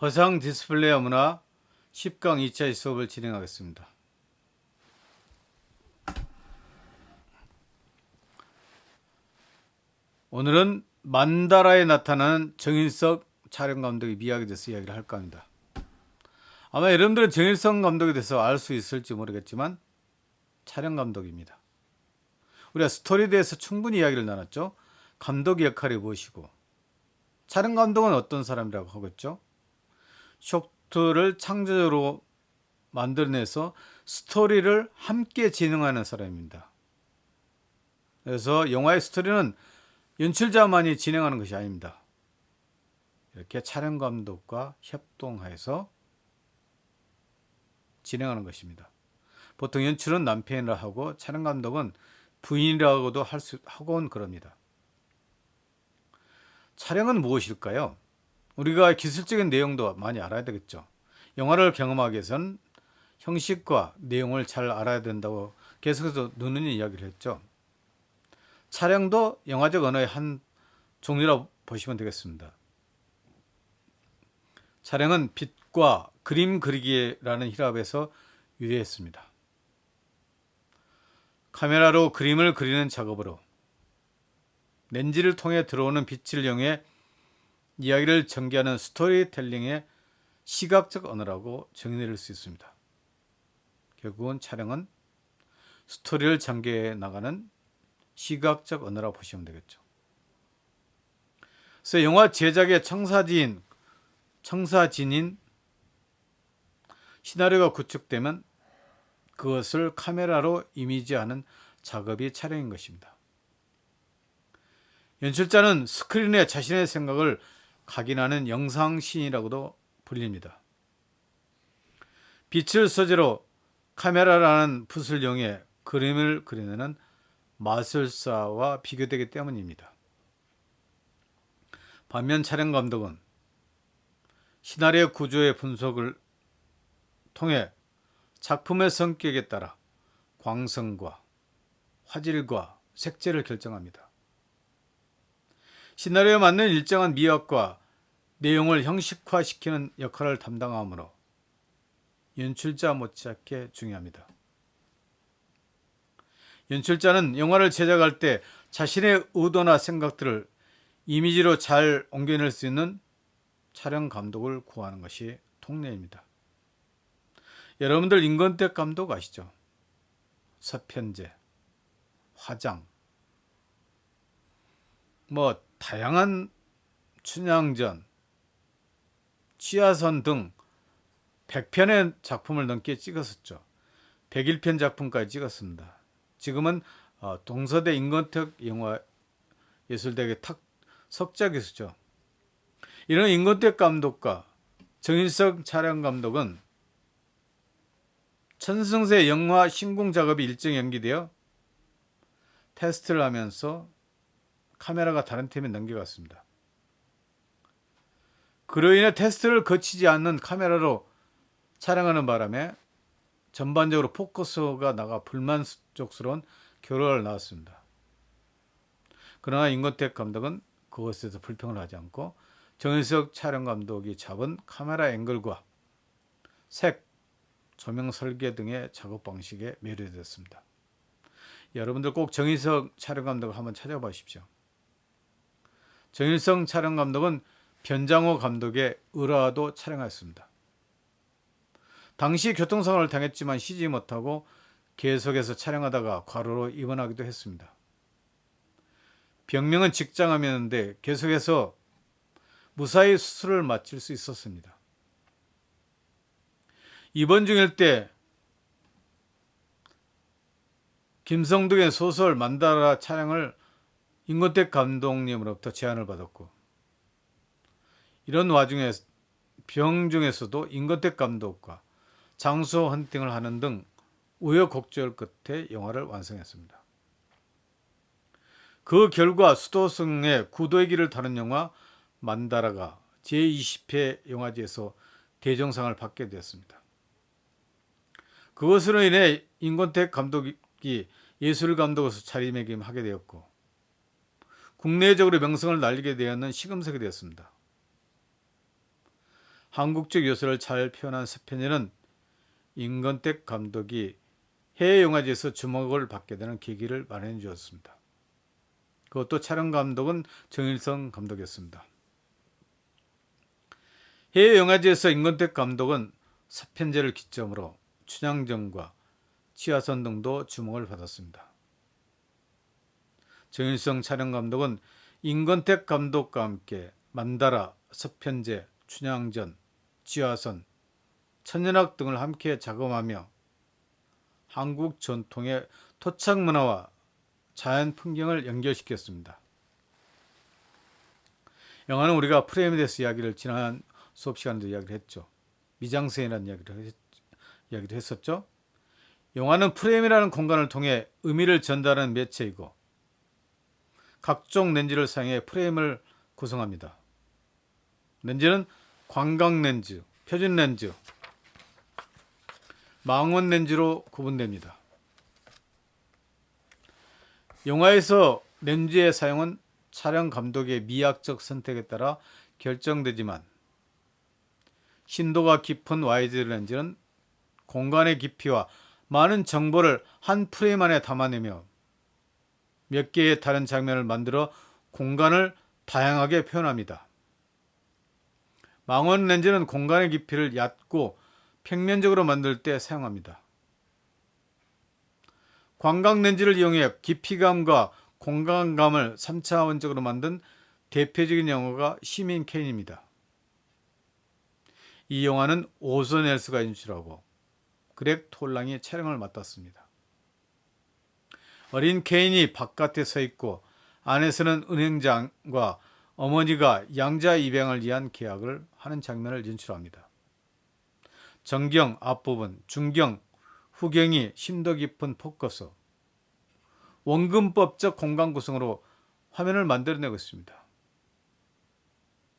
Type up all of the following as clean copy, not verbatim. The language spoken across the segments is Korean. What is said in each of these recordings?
허상 디스플레이어 문화 10강 2차 수업을 진행하겠습니다. 오늘은 만다라에 나타나는 정인석 촬영 감독의 미학에 대해서 이야기를 할까 합니다. 아마 여러분들은 정인석 감독에 대해서 알 수 있을지 모르겠지만 촬영 감독입니다. 우리가 스토리에 대해서 충분히 이야기를 나눴죠. 감독의 역할이 무엇이고 촬영 감독은 어떤 사람이라고 하겠죠. 쇼트를 창조적으로 만들어내서 스토리를 함께 진행하는 사람입니다. 그래서 영화의 스토리는 연출자만이 진행하는 것이 아닙니다. 이렇게 촬영 감독과 협동해서 진행하는 것입니다. 보통 연출은 남편이라 하고 촬영 감독은 부인이라고도 하곤 그럽니다. 촬영은 무엇일까요? 우리가 기술적인 내용도 많이 알아야 되겠죠. 영화를 경험하기 위해서는 형식과 내용을 잘 알아야 된다고 계속해서 누누이 이야기를 했죠. 촬영도 영화적 언어의 한 종류라고 보시면 되겠습니다. 촬영은 빛과 그림 그리기라는 히랍에서 유래했습니다. 카메라로 그림을 그리는 작업으로 렌즈를 통해 들어오는 빛을 이용해 이야기를 전개하는 스토리텔링의 시각적 언어라고 정의낼 수 있습니다. 결국은 촬영은 스토리를 전개해 나가는 시각적 언어라고 보시면 되겠죠. 그래서 영화 제작의 청사진인 시나리오가 구축되면 그것을 카메라로 이미지하는 작업이 촬영인 것입니다. 연출자는 스크린에 자신의 생각을 각인하는 영상시인이라고도 불립니다. 빛을 소재로 카메라라는 붓을 이용해 그림을 그리는 마술사와 비교되기 때문입니다. 반면 촬영 감독은 시나리오 구조의 분석을 통해 작품의 성격에 따라 광선과 화질과 색채를 결정합니다. 시나리오에 맞는 일정한 미학과 내용을 형식화시키는 역할을 담당하므로 연출자 못지않게 중요합니다. 연출자는 영화를 제작할 때 자신의 의도나 생각들을 이미지로 잘 옮겨낼 수 있는 촬영 감독을 구하는 것이 통례입니다. 여러분들 임권택 감독 아시죠? 서편제, 화장, 다양한 춘향전, 취하선 등 100편의 작품을 넘게 찍었었죠. 101편 작품까지 찍었습니다. 지금은 동서대 임권택 영화예술대학의 석자 교수죠. 이런 임권택 감독과 정인석 촬영 감독은 천승세 영화 신궁 작업이 일정 연기되어 테스트를 하면서 카메라가 다른 팀에 넘겨갔습니다. 그로 인해 테스트를 거치지 않는 카메라로 촬영하는 바람에 전반적으로 포커스가 나가 불만족스러운 결과를 낳았습니다. 그러나 임권택 감독은 그것에서 불평을 하지 않고 정인석 촬영 감독이 잡은 카메라 앵글과 색, 조명 설계 등의 작업 방식에 매료되었습니다. 여러분들 꼭 정인석 촬영 감독을 한번 찾아보십시오. 정인석 촬영 감독은 변장호 감독의 을화도 촬영하였습니다. 당시 교통사고를 당했지만 쉬지 못하고 계속해서 촬영하다가 과로로 입원하기도 했습니다. 병명은 직장암이었는데 계속해서 무사히 수술을 마칠 수 있었습니다. 입원 중일 때 김성득의 소설 만다라 촬영을 임권택 감독님으로부터 제안을 받았고, 이런 와중에 병 중에서도 임권택 감독과 장소 헌팅을 하는 등 우여곡절 끝에 영화를 완성했습니다. 그 결과 수도승의 구도의 길을 타는 영화 만다라가 제20회 영화제에서 대종상을 받게 되었습니다. 그것으로 인해 임권택 감독이 예술감독으로서 자리매김하게 되었고 국내적으로 명성을 날리게 되었는 시금석이 되었습니다. 한국적 요소를 잘 표현한 서편제는 임권택 감독이 해외 영화제에서 주목을 받게 되는 계기를 마련해 주었습니다. 그것도 촬영 감독은 정일성 감독이었습니다. 해외 영화제에서 임권택 감독은 서편제를 기점으로 춘향전과 치화선 등도 주목을 받았습니다. 정일성 촬영 감독은 임권택 감독과 함께 만다라, 서편제, 춘향전, 치화선, 천연학 등을 함께 작업하며 한국 전통의 토착 문화와 자연 풍경을 연결시켰습니다. 영화는 우리가 프레임에 대해서 이야기를 지난 수업 시간에도 이야기를 했죠. 미장센이라는 이야기도 했었죠. 영화는 프레임이라는 공간을 통해 의미를 전달하는 매체이고 각종 렌즈를 사용해 프레임을 구성합니다. 렌즈는 광각 렌즈, 표준 렌즈, 망원 렌즈로 구분됩니다. 영화에서 렌즈의 사용은 촬영 감독의 미학적 선택에 따라 결정되지만 심도가 깊은 와이드 렌즈는 공간의 깊이와 많은 정보를 한 프레임 안에 담아내며 몇 개의 다른 장면을 만들어 공간을 다양하게 표현합니다. 망원 렌즈는 공간의 깊이를 얕고 평면적으로 만들 때 사용합니다. 광각 렌즈를 이용해 깊이감과 공간감을 3차원적으로 만든 대표적인 영화가 시민 케인입니다. 이 영화는 오선 웰스가 연출하고 그렉 톨랑이 촬영을 맡았습니다. 어린 케인이 바깥에 서 있고 안에서는 은행장과 어머니가 양자 입양을 위한 계약을 하는 장면을 연출합니다. 정경 앞부분, 중경, 후경이 심도 깊은 포커스, 원근법적 공간 구성으로 화면을 만들어내고 있습니다.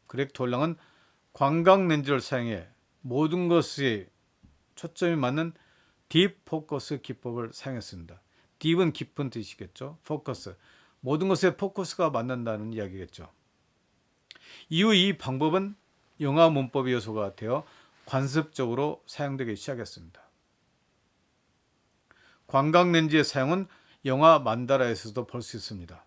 그렉 톨랑은 광각 렌즈를 사용해 모든 것에 초점이 맞는 딥 포커스 기법을 사용했습니다. 딥은 깊은 뜻이겠죠. 포커스, 모든 것에 포커스가 맞는다는 이야기겠죠. 이후 이 방법은 영화 문법의 요소가 되어 관습적으로 사용되기 시작했습니다. 광각 렌즈의 사용은 영화 만다라에서도 볼 수 있습니다.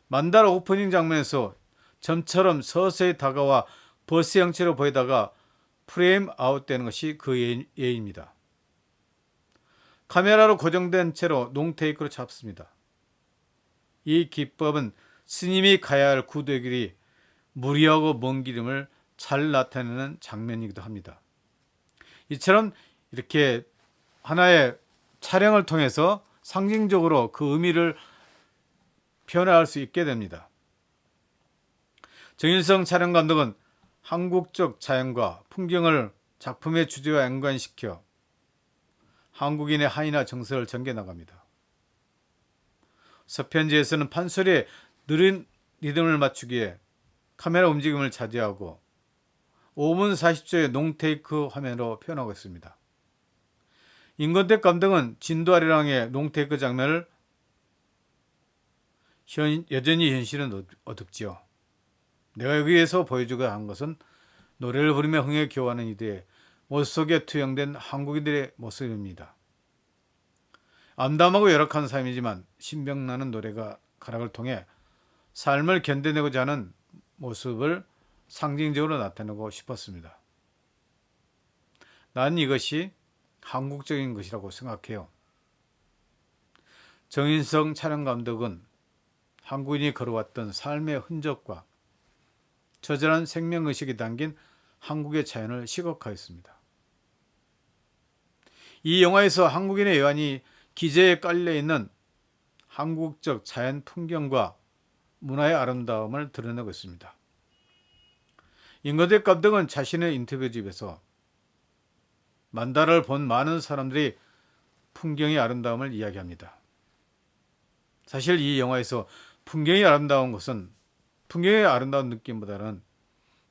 만다라 오프닝 장면에서 점처럼 서서히 다가와 버스 형체로 보이다가 프레임 아웃되는 것이 그 예입니다. 카메라로 고정된 채로 롱테이크로 잡습니다. 이 기법은 스님이 가야 할 구도의 길이 무리하고 먼 길임을 잘 나타내는 장면이기도 합니다. 이처럼 이렇게 하나의 촬영을 통해서 상징적으로 그 의미를 표현할 수 있게 됩니다. 정일성 촬영 감독은 한국적 자연과 풍경을 작품의 주제와 연관시켜 한국인의 한이나 정서를 전개나갑니다. 서편제에서는 판소리에 느린 리듬을 맞추기에 카메라 움직임을 자제하고 5분 40초의 롱테이크 화면으로 표현하고 있습니다. 임권택 감독은 진도아리랑의 롱테이크 장면을 여전히 현실은 어둡지요. 내가 여기에서 보여주고자 한 것은 노래를 부르며 흥에 겨워하는 이들의 모습 속에 투영된 한국인들의 모습입니다. 암담하고 열악한 삶이지만 신명나는 노래가 가락을 통해 삶을 견뎌내고자 하는 모습을 상징적으로 나타내고 싶었습니다. 난 이것이 한국적인 것이라고 생각해요. 정인성 촬영 감독은 한국인이 걸어왔던 삶의 흔적과 처절한 생명의식이 담긴 한국의 자연을 시각화했습니다. 이 영화에서 한국인의 외환이 기재에 깔려있는 한국적 자연 풍경과 문화의 아름다움을 드러내고 있습니다. 임권택 감독은 자신의 인터뷰집에서 만다라를 본 많은 사람들이 풍경의 아름다움을 이야기합니다. 사실 이 영화에서 풍경이 아름다운 것은 풍경의 아름다운 느낌보다는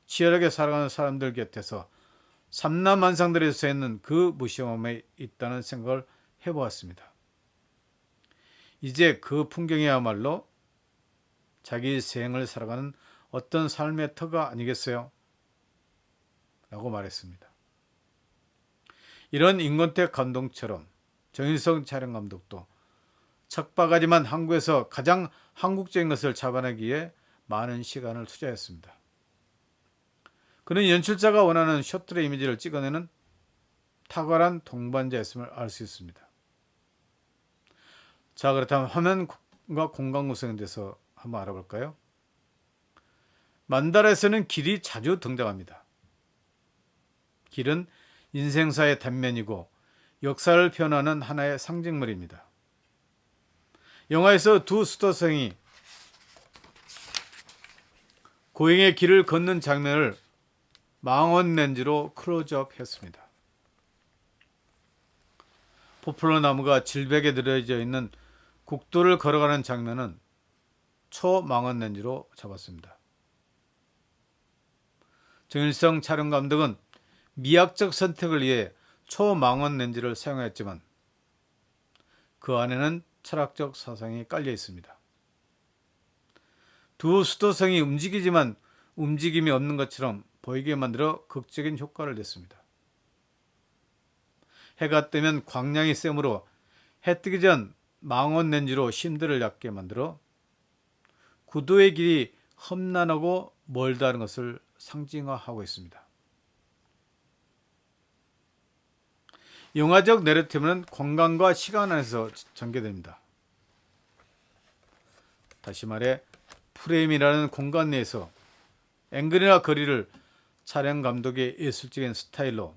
치열하게 살아가는 사람들 곁에서 삼라만상들에 서 있는 그 무시함에 있다는 생각을 해보았습니다. 이제 그 풍경이야말로 자기 생을 살아가는 어떤 삶의 터가 아니겠어요? 라고 말했습니다. 이런 임권택 감독처럼 정일성 촬영감독도 척박하지만 한국에서 가장 한국적인 것을 잡아내기 위해 많은 시간을 투자했습니다. 그는 연출자가 원하는 셔틀의 이미지를 찍어내는 탁월한 동반자였음을 알 수 있습니다. 자, 그렇다면 화면과 공간 구성에 대해서 한번 알아볼까요? 만달에서는 길이 자주 등장합니다. 길은 인생사의 단면이고 역사를 표현하는 하나의 상징물입니다. 영화에서 두 수도승이 고행의 길을 걷는 장면을 망원 렌즈로 클로즈업 했습니다. 포플러 나무가 질백에 늘어져 있는 국도를 걸어가는 장면은 초망원 렌즈로 잡았습니다. 정일성 촬영 감독은 미학적 선택을 위해 초망원 렌즈를 사용했지만 그 안에는 철학적 사상이 깔려 있습니다. 두 수도성이 움직이지만 움직임이 없는 것처럼 보이게 만들어 극적인 효과를 냈습니다. 해가 뜨면 광량이 세므로 해 뜨기 전 망원 렌즈로 심들을 얕게 만들어 구도의 길이 험난하고 멀다는 것을 상징화하고 있습니다. 영화적 내러티브는 공간과 시간 안에서 전개됩니다. 다시 말해 프레임이라는 공간 내에서 앵글이나 거리를 촬영 감독의 예술적인 스타일로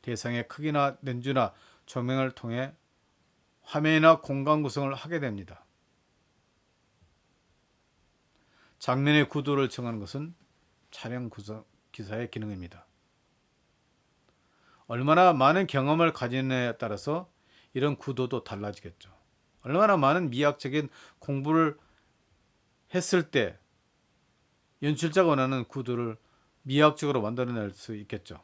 대상의 크기나 렌즈나 조명을 통해 화면이나 공간 구성을 하게 됩니다. 장면의 구도를 정하는 것은 촬영 기사의 기능입니다. 얼마나 많은 경험을 가지느냐에 따라서 이런 구도도 달라지겠죠. 얼마나 많은 미학적인 공부를 했을 때 연출자가 원하는 구도를 미학적으로 만들어낼 수 있겠죠.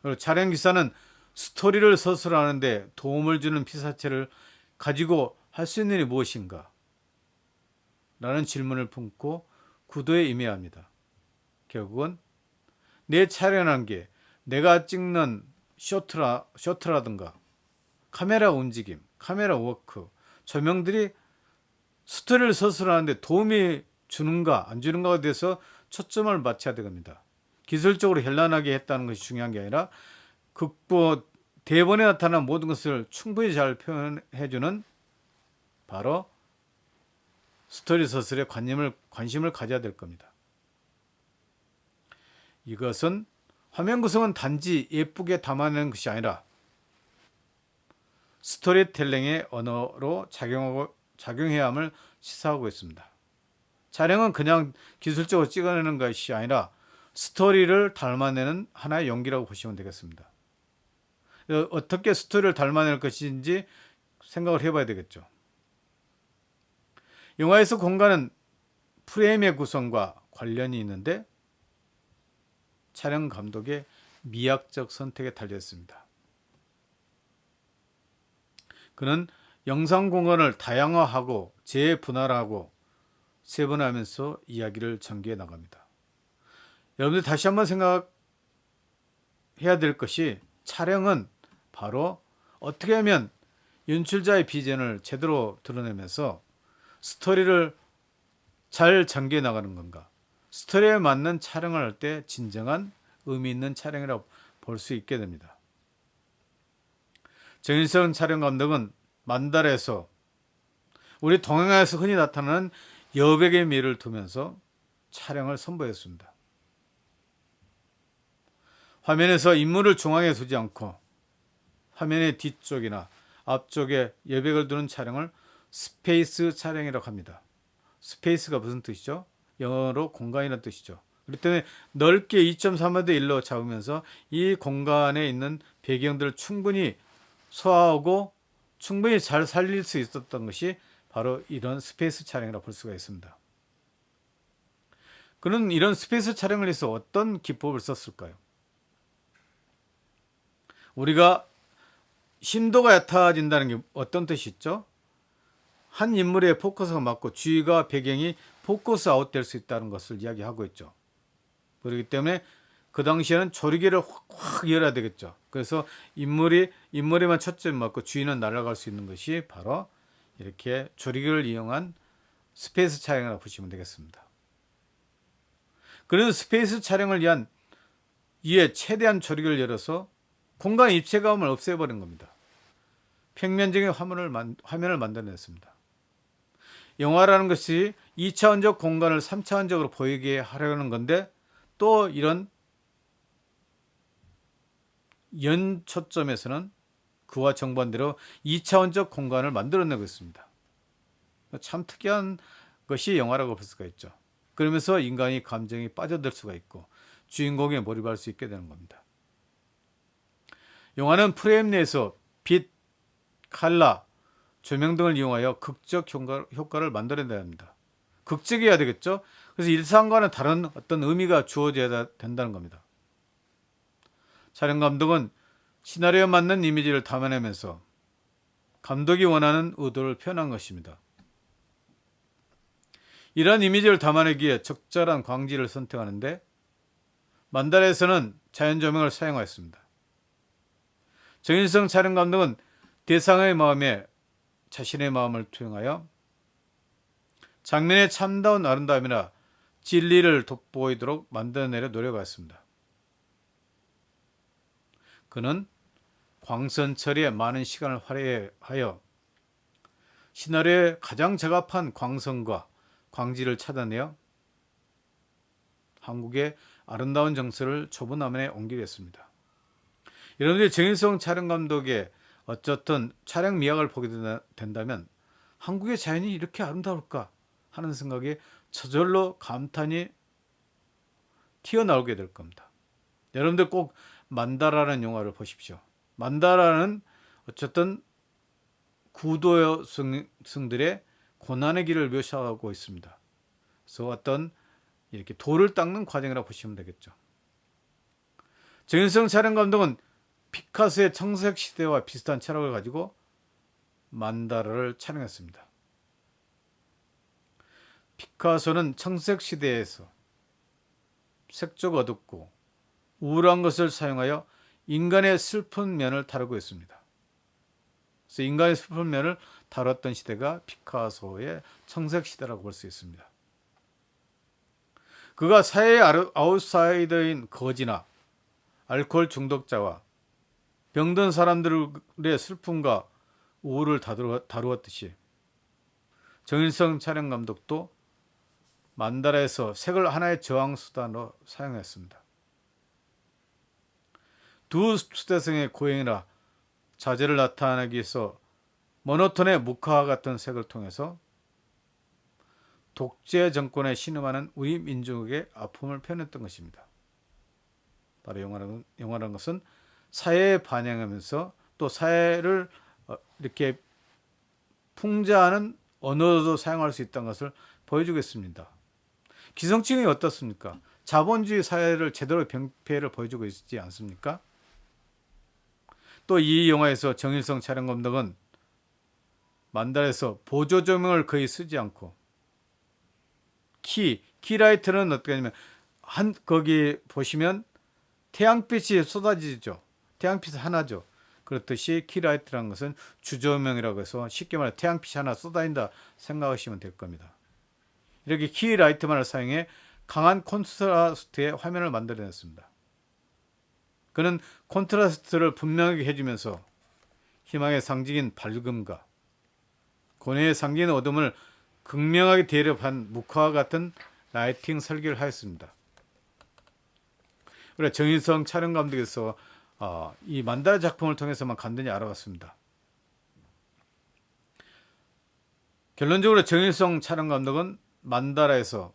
그리고 촬영 기사는 스토리를 서술하는데 도움을 주는 피사체를 가지고 할 수 있는 일이 무엇인가? 라는 질문을 품고 구도에 임해야 합니다. 결국은 내 촬영한 게 내가 찍는 쇼트라든가 카메라 움직임, 카메라 워크, 조명들이 스토리를 서술하는데 도움이 주는가 안 주는가에 대해서 초점을 맞춰야 됩니다. 기술적으로 현란하게 했다는 것이 중요한 게 아니라 대본에 나타난 모든 것을 충분히 잘 표현해주는 바로 스토리 서술에 관심을 가져야 될 겁니다. 이것은 화면 구성은 단지 예쁘게 담아내는 것이 아니라 스토리텔링의 언어로 작용해야 함을 시사하고 있습니다. 촬영은 그냥 기술적으로 찍어내는 것이 아니라 스토리를 닮아내는 하나의 연기라고 보시면 되겠습니다. 어떻게 스토리를 닮아낼 것인지 생각을 해봐야 되겠죠. 영화에서 공간은 프레임의 구성과 관련이 있는데 촬영 감독의 미학적 선택에 달려있습니다. 그는 영상 공간을 다양화하고 재분할하고 세분화하면서 이야기를 전개해 나갑니다. 여러분들 다시 한번 생각해야 될 것이 촬영은 바로 어떻게 하면 연출자의 비전을 제대로 드러내면서 스토리를 잘 전개해 나가는 건가? 스토리에 맞는 촬영을 할 때 진정한 의미 있는 촬영이라고 볼 수 있게 됩니다. 정일성 촬영 감독은 만달에서 우리 동양에서 흔히 나타나는 여백의 미를 두면서 촬영을 선보였습니다. 화면에서 인물을 중앙에 두지 않고 화면의 뒤쪽이나 앞쪽에 여백을 두는 촬영을 스페이스 촬영이라고 합니다. 스페이스가 무슨 뜻이죠? 영어로 공간이라는 뜻이죠. 그렇기 때문에 넓게 2.3대 1로 잡으면서 이 공간에 있는 배경들을 충분히 소화하고 충분히 잘 살릴 수 있었던 것이 바로 이런 스페이스 촬영이라고 볼 수가 있습니다. 그는 이런 스페이스 촬영을 위해서 어떤 기법을 썼을까요? 우리가 심도가 얕아진다는 게 어떤 뜻이 있죠? 한 인물의 포커스가 맞고 주위가 배경이 포커스 아웃 될 수 있다는 것을 이야기하고 있죠. 그렇기 때문에 그 당시에는 조리개를 확 열어야 되겠죠. 그래서 인물에만 초점 맞고 주인은 날아갈 수 있는 것이 바로 이렇게 조리개를 이용한 스페이스 촬영이라고 보시면 되겠습니다. 그래서 스페이스 촬영을 위한 이에 최대한 조리개를 열어서 공간 입체감을 없애버린 겁니다. 평면적인 화면을 만들어냈습니다. 영화라는 것이 2차원적 공간을 3차원적으로 보이게 하려는 건데 또 이런 연초점에서는 그와 정반대로 2차원적 공간을 만들어내고 있습니다. 참 특이한 것이 영화라고 볼 수가 있죠. 그러면서 인간이 감정이 빠져들 수가 있고 주인공에 몰입할 수 있게 되는 겁니다. 영화는 프레임 내에서 빛, 칼라, 조명 등을 이용하여 극적 효과를 만들어내야 합니다. 극적이어야 되겠죠. 그래서 일상과는 다른 어떤 의미가 주어져야 된다는 겁니다. 촬영 감독은 시나리오에 맞는 이미지를 담아내면서 감독이 원하는 의도를 표현한 것입니다. 이러한 이미지를 담아내기에 적절한 광지를 선택하는데 만다라에서는 자연 조명을 사용하였습니다. 정인성 촬영 감독은 대상의 마음에 자신의 마음을 투영하여 장면의 참다운 아름다움이나 진리를 돋보이도록 만들어내려 노력하였습니다. 그는 광선 처리에 많은 시간을 할애하여 시나리오에 가장 적합한 광선과 광지를 찾아내어 한국의 아름다운 정서를 좁은 화면에 옮기게 했습니다. 여러분들이 정인성 촬영 감독의 어쨌든 촬영 미학을 보게 된다면 한국의 자연이 이렇게 아름다울까 하는 생각에 저절로 감탄이 튀어나오게 될 겁니다. 여러분들 꼭 만다라는 영화를 보십시오. 만다라는 어쨌든 구도여성들의 고난의 길을 묘사하고 있습니다. 그래서 어떤 이렇게 돌을 닦는 과정이라고 보시면 되겠죠. 정인성 촬영 감독은 피카소의 청색 시대와 비슷한 철학을 가지고 만다라를 촬영했습니다. 피카소는 청색 시대에서 색조 어둡고 우울한 것을 사용하여 인간의 슬픈 면을 다루고 있습니다. 그래서 인간의 슬픈 면을 다뤘던 시대가 피카소의 청색 시대라고 볼 수 있습니다. 그가 사회의 아웃사이더인 거지나 알코올 중독자와 병든 사람들의 슬픔과 우울을 다루었듯이 정일성 촬영 감독도 만다라에서 색을 하나의 저항 수단으로 사용했습니다. 두 수대성의 고행이나 자제를 나타내기 위해서 모노톤의 묵화와 같은 색을 통해서 독재 정권에 신음하는 우리 민족의 아픔을 표현했던 것입니다. 바로 영화라는 것은 사회에 반영하면서 또 사회를 이렇게 풍자하는 언어도 사용할 수 있다는 것을 보여주겠습니다. 기성층이 어떻습니까? 자본주의 사회를 제대로 병폐를 보여주고 있지 않습니까? 또 이 영화에서 정일성 촬영 감독은 만다라에서 보조 조명을 거의 쓰지 않고 키라이트는 어떻게 하냐면 거기 보시면 태양빛이 쏟아지죠. 태양빛 하나죠. 그렇듯이 키라이트라는 것은 주조명이라고 해서 쉽게 말해 태양빛이 하나 쏟아진다 생각하시면 될 겁니다. 이렇게 키라이트만을 사용해 강한 콘트라스트의 화면을 만들어냈습니다. 그는 콘트라스트를 분명하게 해주면서 희망의 상징인 밝음과 고뇌의 상징인 어둠을 극명하게 대립한 묵화와 같은 라이팅 설계를 하였습니다. 그래 정인성 촬영 감독에서 이 만다라 작품을 통해서만 간단히 알아봤습니다. 결론적으로 정일성 촬영 감독은 만다라에서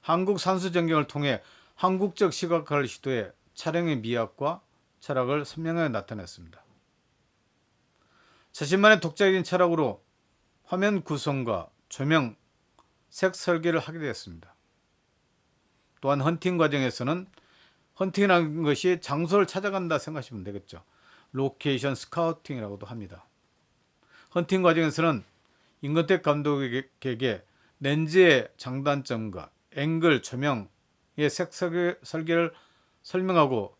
한국 산수 전경을 통해 한국적 시각화를 시도해 촬영의 미학과 철학을 선명하게 나타냈습니다. 자신만의 독자적인 철학으로 화면 구성과 조명, 색 설계를 하게 되었습니다. 또한 헌팅 과정에서는 헌팅이라는 것이 장소를 찾아간다 생각하시면 되겠죠. 로케이션 스카우팅이라고도 합니다. 헌팅 과정에서는 임권택 감독에게 렌즈의 장단점과 앵글, 조명의 색 설계를 설명하고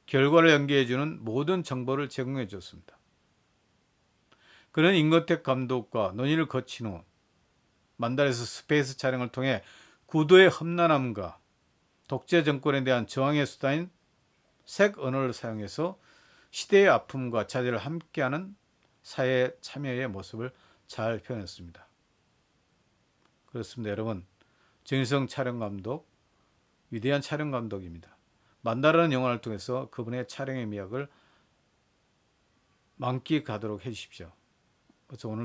결과를 연기해주는 모든 정보를 제공해 줬습니다. 그는 임권택 감독과 논의를 거친 후 만달에서 스페이스 촬영을 통해 구도의 험난함과 독재 정권에 대한 저항의 수단인 색 언어를 사용해서 시대의 아픔과 좌절을 함께하는 사회 참여의 모습을 잘 표현했습니다. 그렇습니다, 여러분. 정일성 촬영 감독, 위대한 촬영 감독입니다. 만다라는 영화를 통해서 그분의 촬영의 미학을 만끽하도록 해주십시오. 그래서 오늘